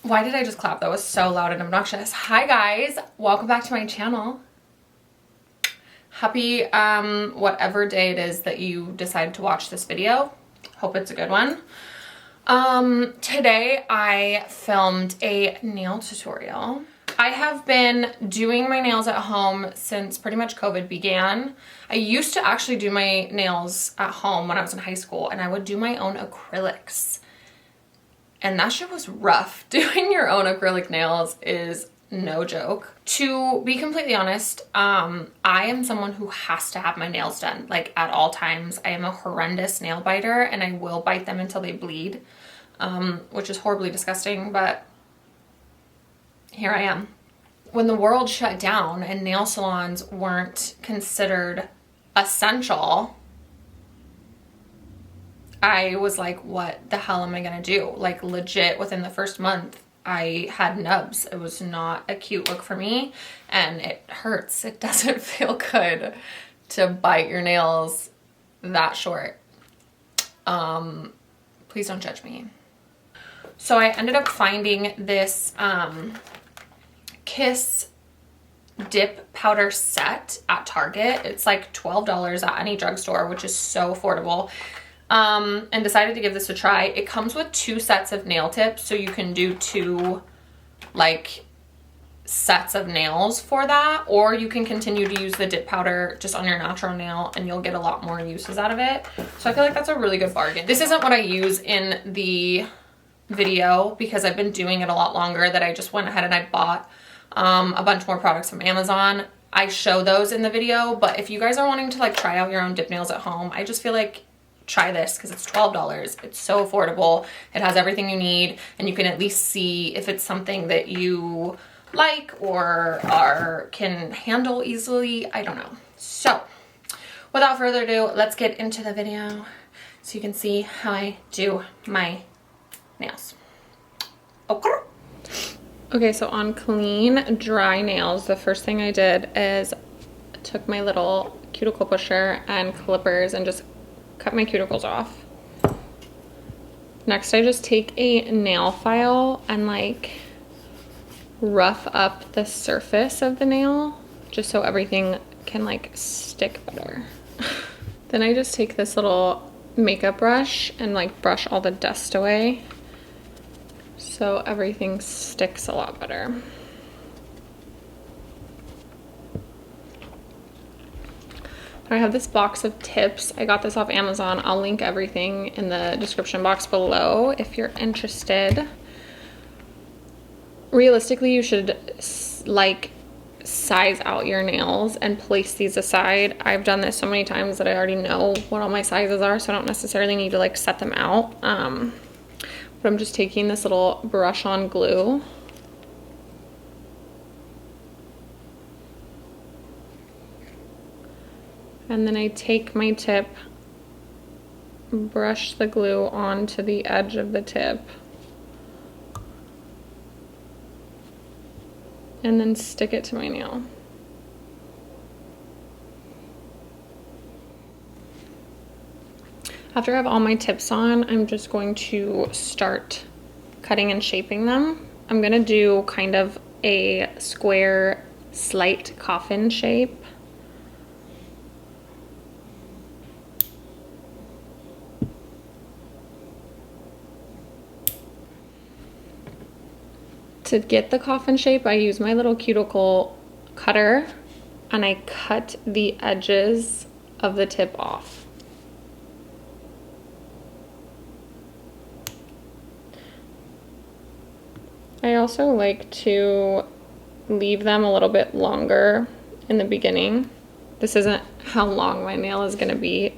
Why did I just clap? That was so loud and obnoxious. Hi guys, welcome back to my channel. Happy whatever day it is that you decide to watch this video. Hope it's a good one. Today I filmed a nail tutorial. I have been doing my nails at home since pretty much COVID began. I used to actually do my nails at home when I was in high school, and I would do my own acrylics. And that shit was rough. Doing your own acrylic nails is no joke. To be completely honest, I am someone who has to have my nails done, like at all times. I am a horrendous nail biter and I will bite them until they bleed, which is horribly disgusting, but here I am. When the world shut down and nail salons weren't considered essential, I was like, what the hell am I gonna do? Like legit within the first month, I had nubs. It was not a cute look for me and it hurts. It doesn't feel good to bite your nails that short. Please don't judge me. So I ended up finding this Kiss dip powder set at Target. It's like $12 at any drugstore, which is so affordable. And decided to give this a try. It comes with 2 sets of nail tips, so you can do 2 like sets of nails for that, or you can continue to use the dip powder just on your natural nail and you'll get a lot more uses out of it. So I feel like that's a really good bargain. This isn't what I use in the video because I've been doing it a lot longer, that I just went ahead and I bought a bunch more products from Amazon. I show those in the video, but if you guys are wanting to like try out your own dip nails at home, I just feel like try this because it's $12. It's so affordable. It has everything you need, and you can at least see if it's something that you like or can handle easily. I don't know. So without further ado, let's get into the video so you can see how I do my nails. Okay, so on clean, dry nails, the first thing I did is took my little cuticle pusher and clippers and just cut my cuticles off. Next, I just take a nail file and like rough up the surface of the nail just so everything can like stick better. Then I just take this little makeup brush and like brush all the dust away so everything sticks a lot better. I have this box of tips. I got this off Amazon. I'll link everything in the description box below if you're interested. Realistically, you should like size out your nails and place these aside. I've done this so many times that I already know what all my sizes are, so I don't necessarily need to like set them out. But I'm just taking this little brush on glue. And then I take my tip, brush the glue onto the edge of the tip, and then stick it to my nail. After I have all my tips on, I'm just going to start cutting and shaping them. I'm gonna do kind of a square, slight coffin shape. To get the coffin shape, I use my little cuticle cutter and I cut the edges of the tip off. I also like to leave them a little bit longer in the beginning. This isn't how long my nail is going to be.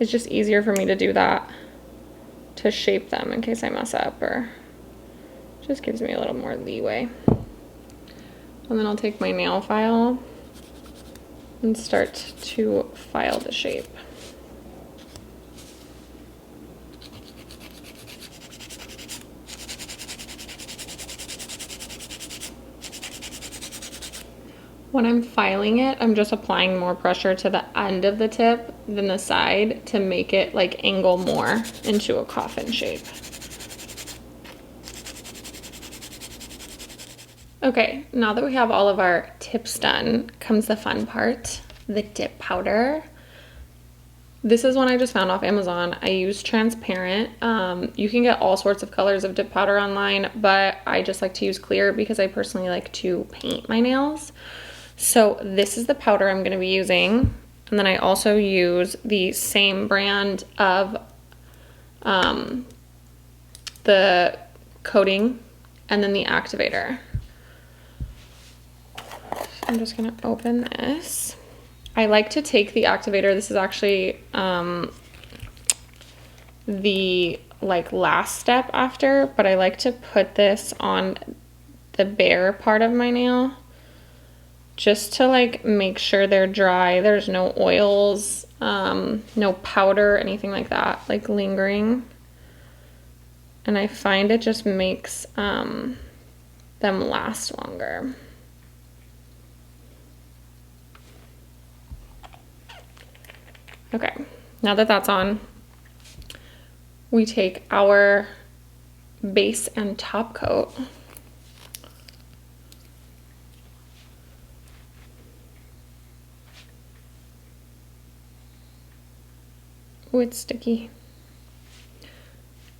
It's just easier for me to do that, to shape them in case I mess up, or just gives me a little more leeway. And then I'll take my nail file and start to file the shape. When I'm filing it, I'm just applying more pressure to the end of the tip than the side to make it like angle more into a coffin shape. Okay, now that we have all of our tips done, comes the fun part, the dip powder. This is one I just found off Amazon. I use transparent. You can get all sorts of colors of dip powder online, but I just like to use clear because I personally like to paint my nails. So this is the powder I'm gonna be using. And then I also use the same brand of the coating and then the activator. So I'm just gonna open this. I like to take the activator. This is actually the last step after, but I like to put this on the bare part of my nail just to make sure they're dry. There's no oils, no powder, anything like that, lingering. And I find it just makes them last longer. Okay, now that that's on, we take our base and top coat. Oh, it's sticky.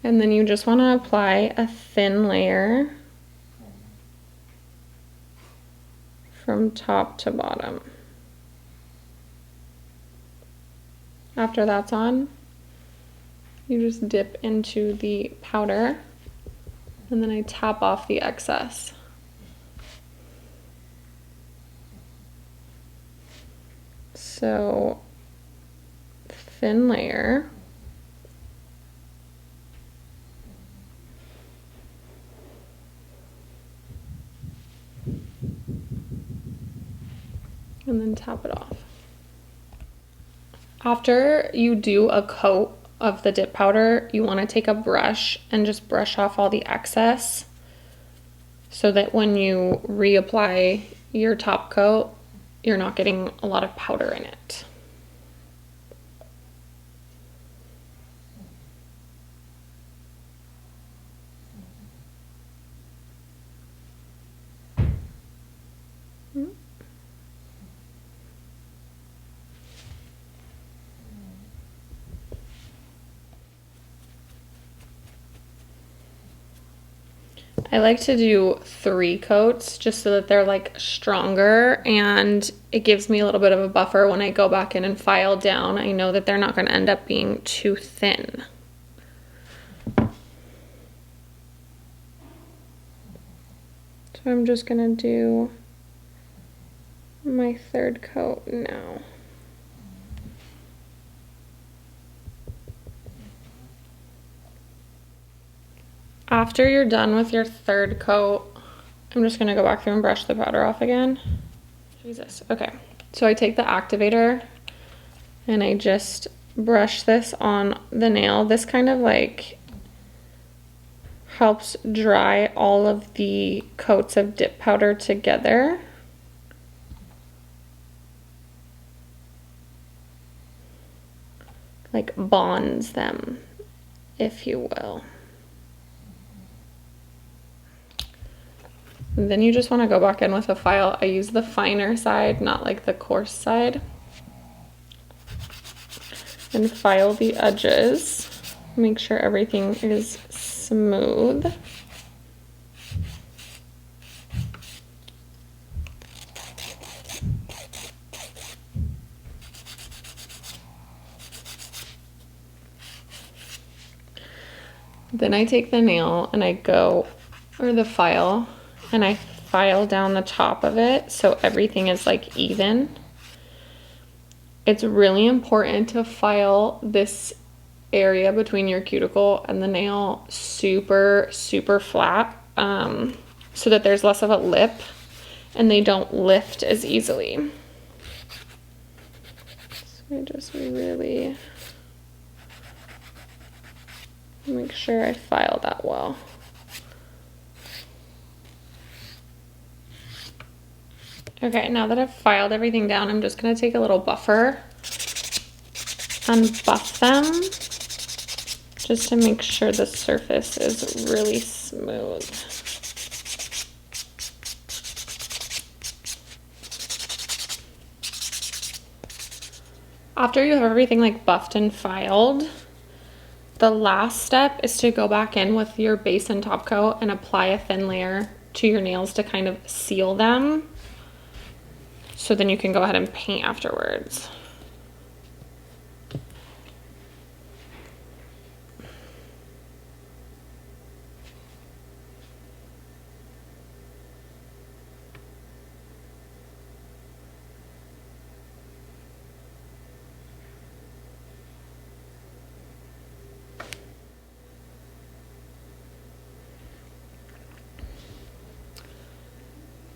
And then you just want to apply a thin layer from top to bottom. After that's on, you just dip into the powder and then I tap off the excess. So, thin layer. And then tap it off. After you do a coat of the dip powder, you want to take a brush and just brush off all the excess so that when you reapply your top coat, you're not getting a lot of powder in it. I like to do 3 coats just so that they're stronger and it gives me a little bit of a buffer when I go back in and file down. I know that they're not going to end up being too thin. So I'm just going to do my 3rd coat now. After you're done with your 3rd coat, I'm just gonna go back through and brush the powder off again. Jesus, okay. So I take the activator and I just brush this on the nail. This kind of helps dry all of the coats of dip powder together. Bonds them, if you will. And then you just want to go back in with a file. I use the finer side, not the coarse side. And file the edges. Make sure everything is smooth. Then I take the nail and the file, and I file down the top of it so everything is even. It's really important to file this area between your cuticle and the nail super, super flat so that there's less of a lip and they don't lift as easily. So I just really make sure I file that well. Okay, now that I've filed everything down, I'm just gonna take a little buffer and buff them just to make sure the surface is really smooth. After you have everything like buffed and filed, the last step is to go back in with your base and top coat and apply a thin layer to your nails to kind of seal them. So then you can go ahead and paint afterwards.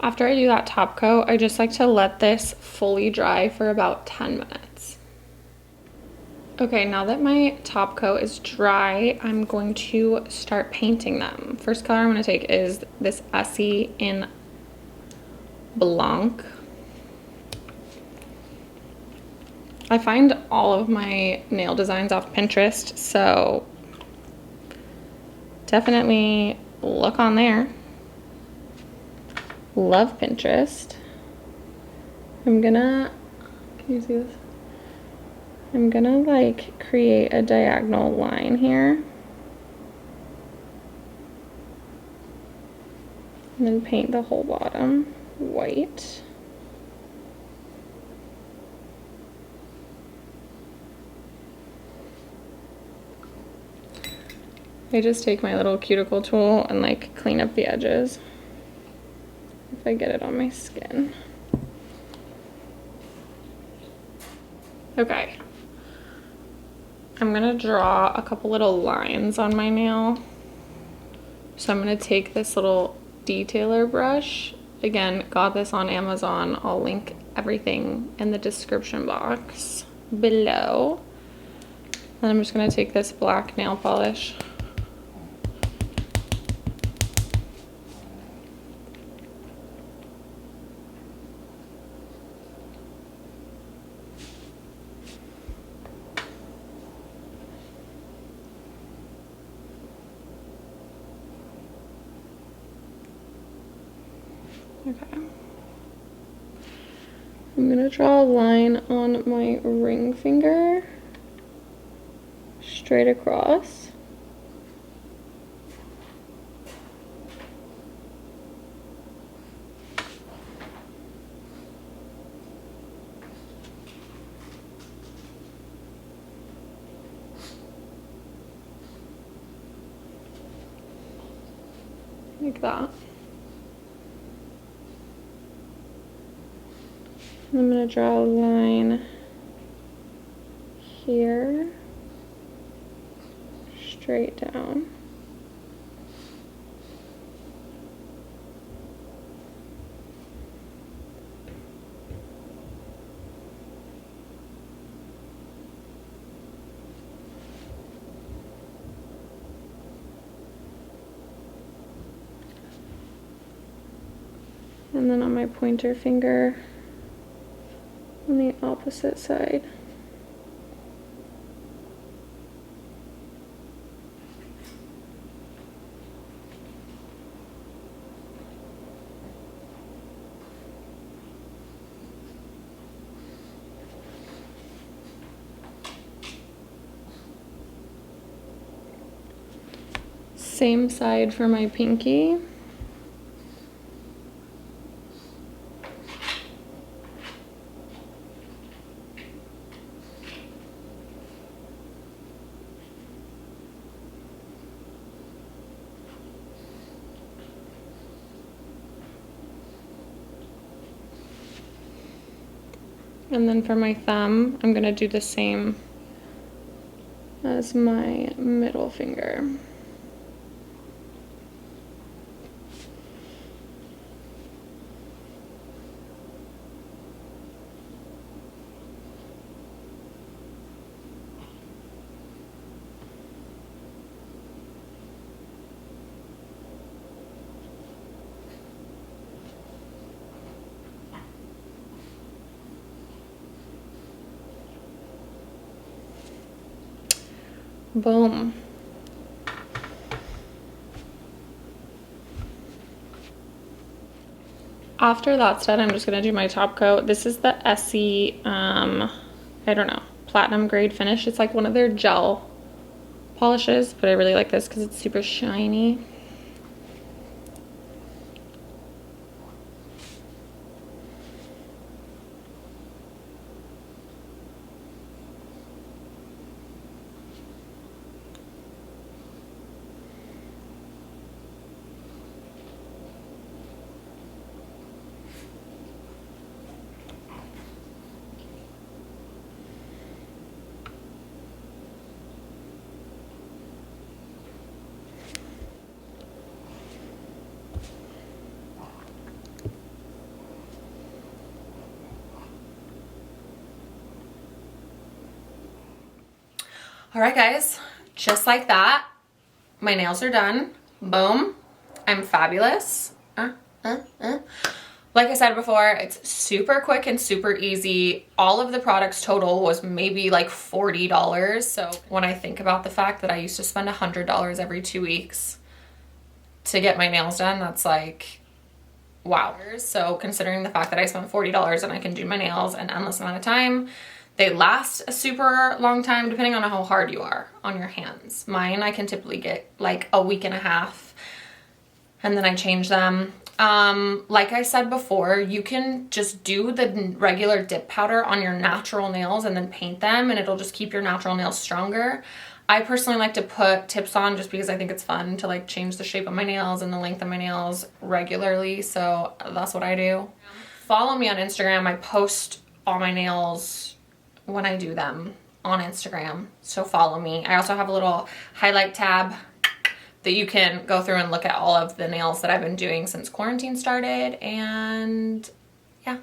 After I do that top coat, I just like to let this fully dry for about 10 minutes. Okay, now that my top coat is dry, I'm going to start painting them. First color I'm going to take is this Essie in Blanc. I find all of my nail designs off Pinterest, so definitely look on there. Love Pinterest. I'm gonna, can you see this? I'm gonna like create a diagonal line here. And then paint the whole bottom white. I just take my little cuticle tool and like clean up the edges if I get it on my skin. Okay, I'm gonna draw a couple little lines on my nail. So I'm gonna take this little detailer brush. Again, got this on Amazon. I'll link everything in the description box below. And I'm just gonna take this black nail polish. Okay. I'm gonna draw a line on my ring finger, straight across. Like that. I'm going to draw a line here, straight down. And then on my pointer finger, on the opposite side. Same side for my pinky. And then for my thumb, I'm gonna do the same as my middle finger. Boom. After that's done, I'm just gonna do my top coat. This is the Essie, I don't know. platinum grade finish. It's like one of their gel polishes, but I really like this because it's super shiny. All right, guys, just like that, my nails are done. Boom. I'm fabulous. Like I said before, it's super quick and super easy. All of the products total was maybe like $40. So when I think about the fact that I used to spend $100 every 2 weeks to get my nails done, that's like, wow. So considering the fact that I spent $40 and I can do my nails an endless amount of time, they last a super long time depending on how hard you are on your hands. Mine, I can typically get like a week and a half and then I change them. Like I said before, you can just do the regular dip powder on your natural nails and then paint them and it'll just keep your natural nails stronger. I personally like to put tips on just because I think it's fun to like change the shape of my nails and the length of my nails regularly. So that's what I do. Follow me on Instagram. I post all my nails when I do them on Instagram, so follow me. I also have a little highlight tab that you can go through and look at all of the nails that I've been doing since quarantine started. And yeah,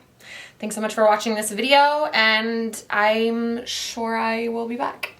thanks so much for watching this video, and I'm sure I will be back.